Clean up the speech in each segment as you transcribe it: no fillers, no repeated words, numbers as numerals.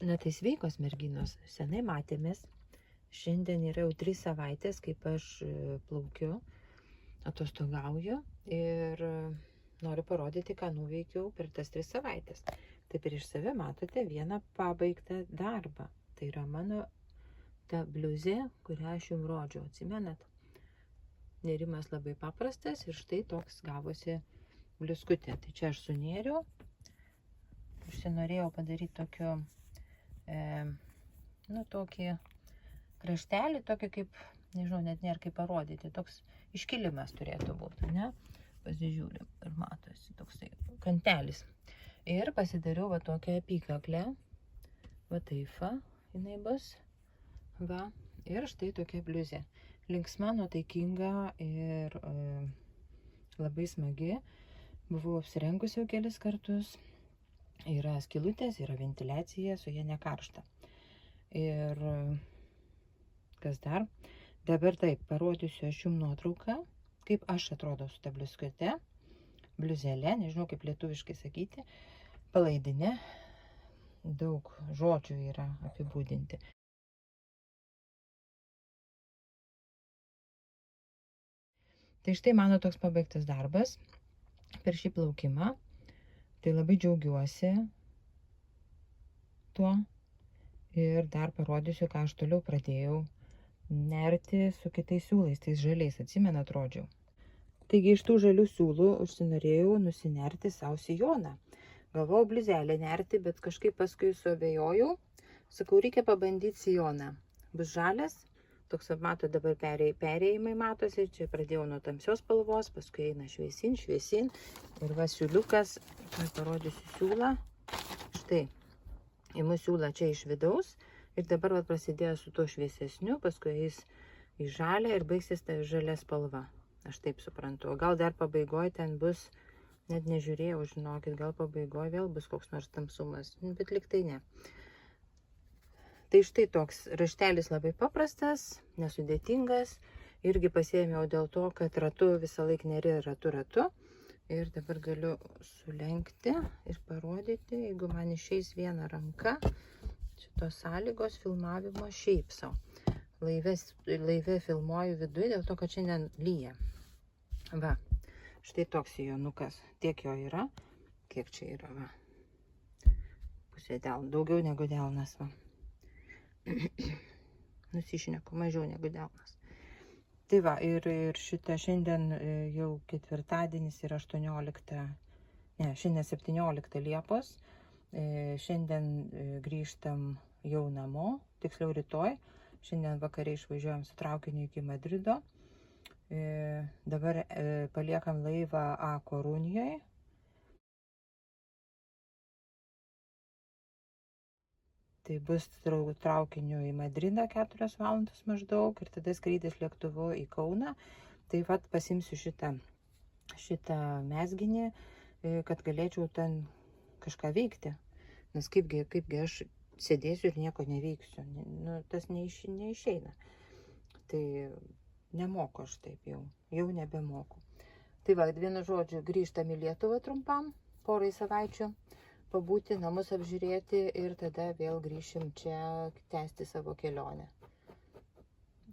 Na tai sveikos merginos, senai matėmės. Šiandien yra jau 3 savaitės, kaip aš plaukiu, atostogauju ir noriu parodyti, ką nuveikiau per tas 3 savaitės. Tai prieš save matote vieną pabaigtą darbą. Tai yra mano ta bliuzė, kurią aš jums rodžiau, atsimenat? Nėrimas labai paprastas ir štai toks gavosi bliuskutė. Tai čia aš sunėriau. Užsinorėjau padaryti tokio, tokį kraštelį, tokį kaip, nežinau, net nėra kaip parodyti, toks iškilimas turėtų būti, ne? Pasižiūrim ir matosi toksai kantelis. Ir pasidariau va tokią apykaklę, va taip va, jinai bus, va, ir štai tokia bliuzė. Linksma, nuotaikinga ir labai smagi. Buvau apsirengusi jau kelis kartus. Yra skylutės, yra ventiliacija, su ja nekaršta. Ir kas dar? Dabar taip, parodysiu aš jums nuotrauką, kaip aš atrodau su ta bliuskute, bliuzelė, nežinau kaip lietuviškai sakyti, palaidinė, daug žodžių yra apibūdinti. Tai štai mano toks pabaigtas darbas per šį plaukimą. Tai labai džiaugiuosi tuo ir dar parodysiu, ką aš toliau pradėjau nerti su kitais siūlais, tais žaliais, atsimenat, rodžiau. Taigi iš tų žalių siūlų užsinorėjau nusinerti savo sijoną. Galvojau bliuzelę nerti, bet kažkaip paskui suabejojau. Sakau, reikia pabandyti sijoną. Bus žalias, toks, mato, dabar perėjimai matosi, čia pradėjau nuo tamsios spalvos, paskui eina šviesin. Ir va siūliukas, parodysiu siūlą. Štai, imu siūlą čia iš vidaus ir dabar va prasidėjo su tuo šviesesniu, paskui eis į žalę ir baigsis ta žalia spalva. Aš taip suprantu. O gal dar pabaigoje ten bus, net nežiūrėjau, žinokit, gal pabaigoje vėl bus koks nors tamsumas, bet liktai ne. Tai štai toks raštelis labai paprastas, nesudėtingas. Irgi pasiėmiau dėl to, kad ratu visą laiką neri ratu. Ir dabar galiu sulenkti ir parodyti, jeigu man išeis viena ranka, šitos sąlygos filmavimo šiaip savo. Laive filmuoju viduje, dėl to, kad šiandien lyja. Va, štai toks sijonukas. Tiek jo yra. Kiek čia yra, va. Pusė delno, daugiau negu delnas, va. Nusišneku, mažiau negu delnas. Tai va, ir šitą šiandien jau ketvirtadienis yra 17 Liepos. Šiandien grįžtam jau namo, tiksliau rytoj. Šiandien vakare išvažiuojam su traukiniu iki Madrido. Dabar paliekam laivą A Korunijoje. Tai bus traukiniu į Madridą 4 valandos maždaug ir tada skrydis lėktuvu į Kauną. Tai vat pasimsiu šitą mezginį, kad galėčiau ten kažką veikti. Nes kaipgi aš sėdėsiu ir nieko neveiksiu. Nu, tas neišeina. Tai nemoku aš taip jau nebemoku. Tai va, vienu žodžiu, grįžtam į Lietuvą trumpam, porai savaičių. Pabūti, namus apžiūrėti ir tada vėl grįšim čia tęsti savo kelionę.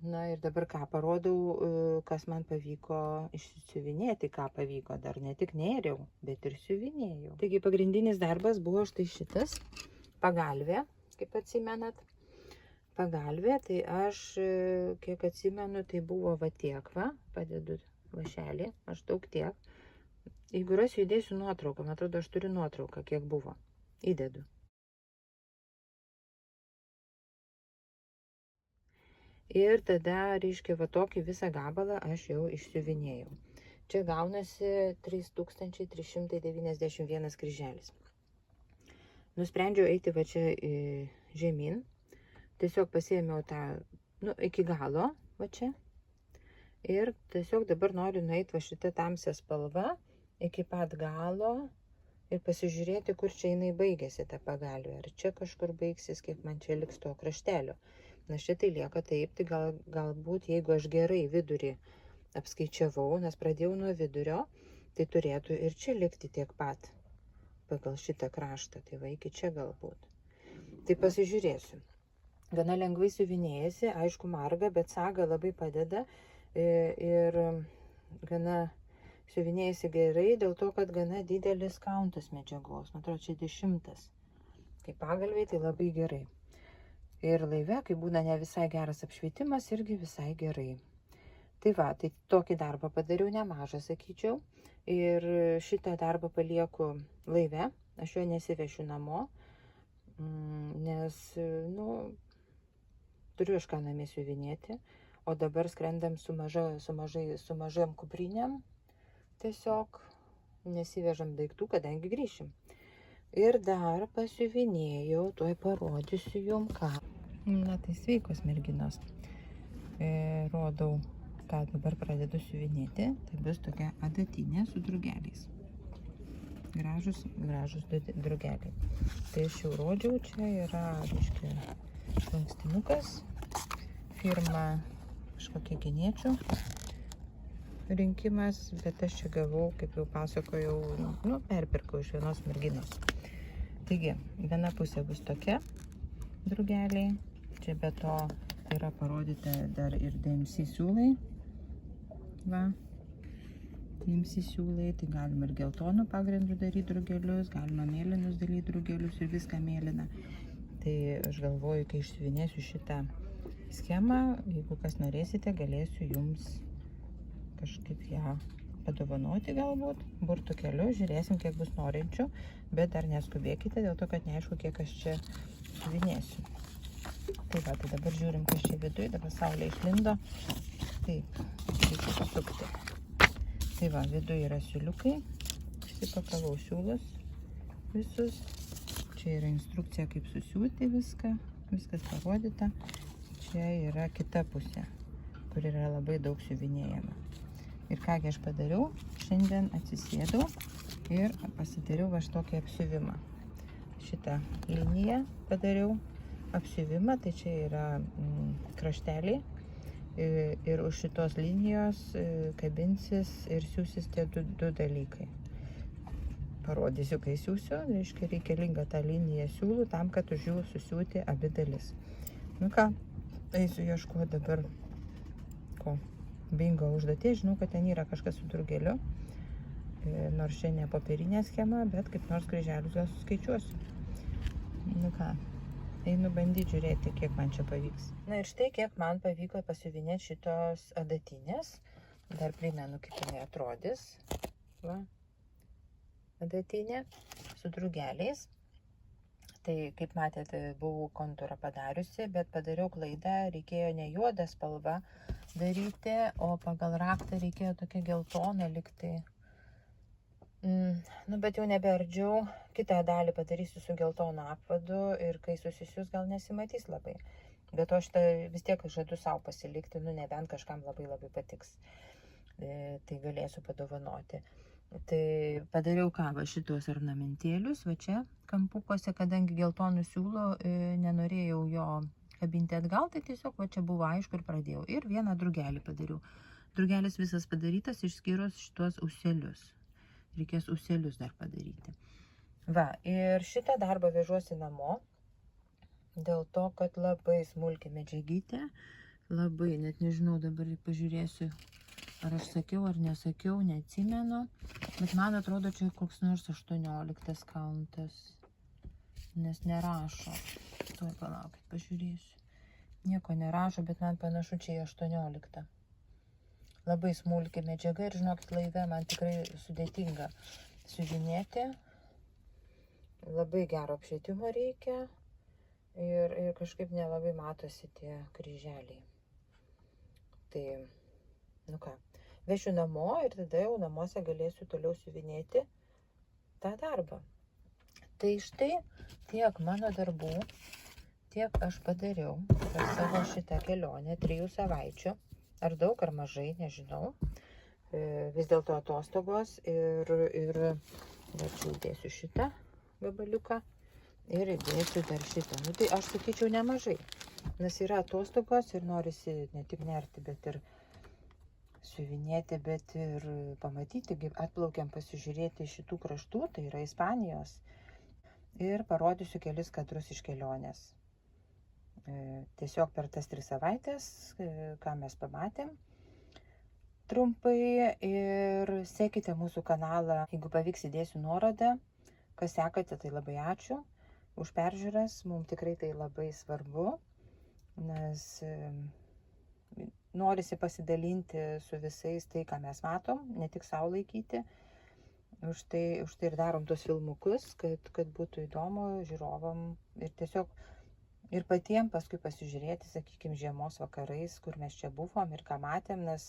Na ir dabar ką parodau, kas man pavyko išsiuvinėti, ką pavyko. Dar ne tik nėriau, bet ir siuvinėjau. Taigi pagrindinis darbas buvo štai šitas pagalvė, kaip atsimenat. Pagalvė, tai aš, kiek atsimenu, tai buvo va tiek, va, padedu vašelį, maždaug tiek. Jeigu rasiu, įdėsiu nuotrauką. Man atrodo, aš turiu nuotrauką, kiek buvo. Įdedu. Ir tada, reiškia, va tokį visą gabalą aš jau išsiuvinėjau. Čia gaunasi 3391 kryželis. Nusprendžiau eiti va čia žemyn. Tiesiog pasiėmiau tą, iki galo, va čia. Ir tiesiog dabar noriu nueiti va šitą tamsią spalvą iki pat galo ir pasižiūrėti, kur čia jinai baigėsi ta pagalvė. Ar čia kažkur baigsis, kiek man čia liks to kraštelio. Na šitai lieka taip, tai galbūt, jeigu aš gerai vidurį apskaičiavau, nes pradėjau nuo vidurio, tai turėtų ir čia likti tiek pat pagal šitą kraštą. Tai va iki čia galbūt. Tai pasižiūrėsiu. Gana lengvai siuvinėjasi, aišku marga, bet saga labai padeda ir gana siuvinėjasi gerai, dėl to, kad gana didelis kauntas medžiagos. Man atrodo, čia 10. Kai pagalviai, tai labai gerai. Ir laive, kai būna ne visai geras apšvietimas, irgi visai gerai. Tai va, tai tokį darbą padariau nemažą, sakyčiau. Ir šitą darbą palieku laive, aš jo nesivešiu namo, nes, turiu iš ką namie siuvinėti, o dabar skrendam su mažam kuprinėm, tiesiog nesivežam daiktų, kadangi grįšim. Ir dar pasiuvinėjau, tuoj parodysiu jum ką. Na tai sveikos merginos. Rodau, ką dabar pradedu siuvinėti. Tai bus tokia adatinė su drugeliais. Gražus drugeliai. Tai aš jau rodžiau, čia yra, reiškia, lankstinukas. Firma kažkokia Geniečių rinkimas, bet aš čia gavau, kaip jau pasakojau, perpirkau iš vienos merginos. Taigi, viena pusė bus tokia drugeliai. Čia be to yra parodyta dar ir DMC siūlai. Va, DMC siūlai, tai galima ir geltonų pagrindų daryti drugelius, galima mėlynus daryti drugelius ir viską mėlyną. Tai aš galvoju, kai išsiuvinėsiu šitą schemą, jeigu kas norėsite, galėsiu jums kažkaip ją padovanoti galbūt, burtų keliu, žiūrėsim, kiek bus norinčių, bet dar neskubėkite, dėl to, kad neaišku, kiek aš čia siuvinėsiu. Tai va, tai dabar žiūrim, kas čia viduje, dabar saulė išlindo. Taip, reikia susukti. Tai va, viduje yra siūliukai, išsipakavau siūlus visus. Čia yra instrukcija, kaip susiūti viską, viskas parodyta. Čia yra kita pusė, kur yra labai daug siuvinėjama. Ir kągi aš padariau, šiandien atsisėdau ir pasidariau va tokį apsiuvimą. Šitą liniją padariau apsiuvimą, tai čia yra krašteliai ir už šitos linijos kabinsis ir siūsis tie du dalykai. Parodysiu, kai siūsiu, reiškia reikalinga tą liniją siūlų tam, kad už jų susiūti abi dalis. Nu ką, eisiu ieškuoti dabar ko. Bingo užduotė, žinau, kad ten yra kažkas su drugeliu, nors čia ne popierinė schema, bet kaip nors kryželius gal suskaičiuosiu. Nu ką, einu bandyti žiūrėti, kiek man čia pavyks. Na ir štai kiek man pavyko pasiuvinėti šitos adatinės. Dar primenu, kaip jinai atrodys. Va, adatinė su drugeliais. Tai, kaip matėte, buvau kontūrą padariusi, bet padariau klaidą, reikėjo ne juodą spalvą daryti, o pagal raktą reikėjo tokia geltona liktai. Bet jau nebeardžiau, kitą dalį padarysiu su geltonu apvadu ir kai susisius gal nesimatys labai. Bet aš vis tiek žadu savo pasilikti, nebent kažkam labai patiks. Tai galėsiu padovanoti. Tai padariau ką, va šitos ornamentėlius, va čia kampukuose, kadangi geltonų siūlų nenorėjau jo kabinti atgal, tai tiesiog va čia buvo aišku ir pradėjau. Ir vieną drugelį padariau. Drugelis visas padarytas išskyrus šitos ūselius. Reikės ūselius dar padaryti. Va, ir šitą darbą vežuosi namo, dėl to, kad labai smulki medžiagytė, labai, net nežinau, dabar pažiūrėsiu, ar aš sakiau, ar nesakiau, neatsimenu, bet man atrodo, čia koks nors 18 kauntas, nes nerašo. Tuoj palaukit, pažiūrėsiu. Nieko nerašo, bet man panašu, čia 18. Labai smulki medžiaga ir žinokit, laive man tikrai sudėtinga siuvinėti. Labai gero apšvietimo reikia ir kažkaip nelabai matosi tie kryželiai. Tai, nu ką, vešiu namo ir tada jau namuose galėsiu toliau siuvinėti tą darbą. Tai štai tiek mano darbų, tiek aš padariau per savo šitą kelionę 3 savaičių. Ar daug, ar mažai, nežinau. Vis dėlto atostogos ir čia įdėsiu šitą gabaliuką ir įdėsiu dar šitą. Nu tai aš sakyčiau nemažai, nes yra atostogos ir norisi ne tik nerti, bet ir siuvinėti, bet ir pamatyti, kaip atplaukiam pasižiūrėti šitų kraštų, tai yra Ispanijos. ir parodysiu kelis kadrus iš kelionės. Tiesiog per tas 3 savaitės, ką mes pamatėm trumpai, ir sekite mūsų kanalą, jeigu pavyks įdėsiu nuorodą, kas sekate, tai labai ačiū už peržiūras, mums tikrai tai labai svarbu, nes norisi pasidalinti su visais tai, ką mes matom, ne tik savo laikyti, už tai ir darom tos filmukus, kad būtų įdomu žiūrovam ir tiesiog ir patiems paskui pasižiūrėti, sakykime, žiemos vakarais, kur mes čia buvom ir ką matėm, nes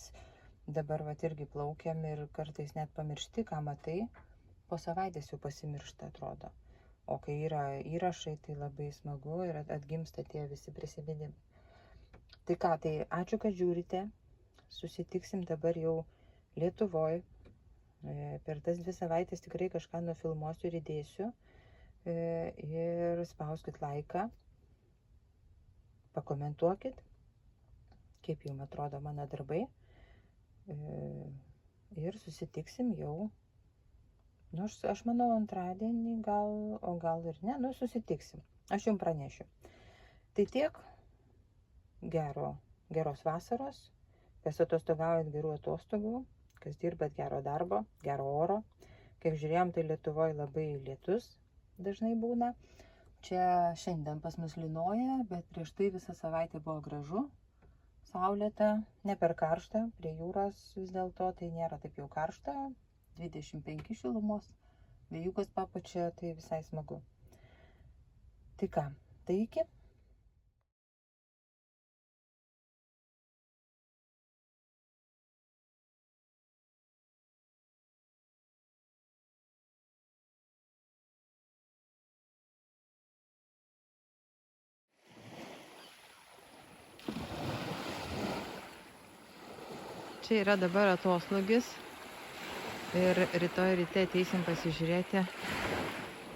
dabar irgi plaukiam ir kartais net pamiršti, ką matai, po savaitės jau pasimiršta, atrodo. O kai yra įrašai, tai labai smagu ir atgimsta tie visi prisiminimai. Tai ką, tai ačiū, kad žiūrite, susitiksim dabar jau Lietuvoj. Per tas 2 savaitės tikrai kažką nufilmuosiu ir įdėsiu. Ir spauskit laiką. Pakomentuokit, kaip jums atrodo mano darbai, ir susitiksim jau, aš manau, antradienį o gal ir ne, susitiksim, aš jums pranešiu. Tai tiek, geros vasaros, kas atostogaujat, gerų atostogų, kas dirbat, gero darbo, gero oro. Kaip žiūrėjom, tai Lietuvoje labai lietus dažnai būna. Čia šiandien pas mus lynoja, bet prieš tai visą savaitę buvo gražu, saulėta, ne per karšta, prie jūros vis dėlto, tai nėra taip jau karšta, 25 šilumos, vėjukas papučia, tai visai smagu. Tai ką, tai iki. Čia yra dabar atoslūgis ir rytoj ryte ateisim pasižiūrėti,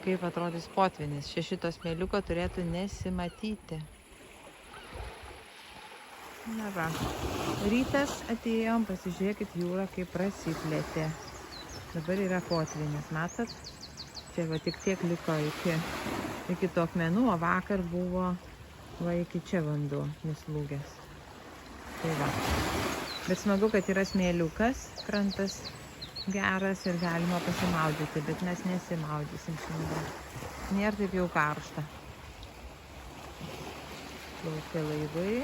kaip atrodys potvynis. Čia šito smėliuko turėtų nesimatyti. Na va, rytas atėjom, pasižiūrėkit jūrą, kaip prasiplėtė. Dabar yra potvynis, matot? Čia va tik tiek liko iki to akmenų, o vakar buvo iki čia vanduo nuslūgęs. Tai va. Bet smagu, kad yra smėliukas, krantas geras ir galima pasimaudyti, bet mes nesimaudysim šiandien. Nėra taip jau karšta. Plaukia laivai.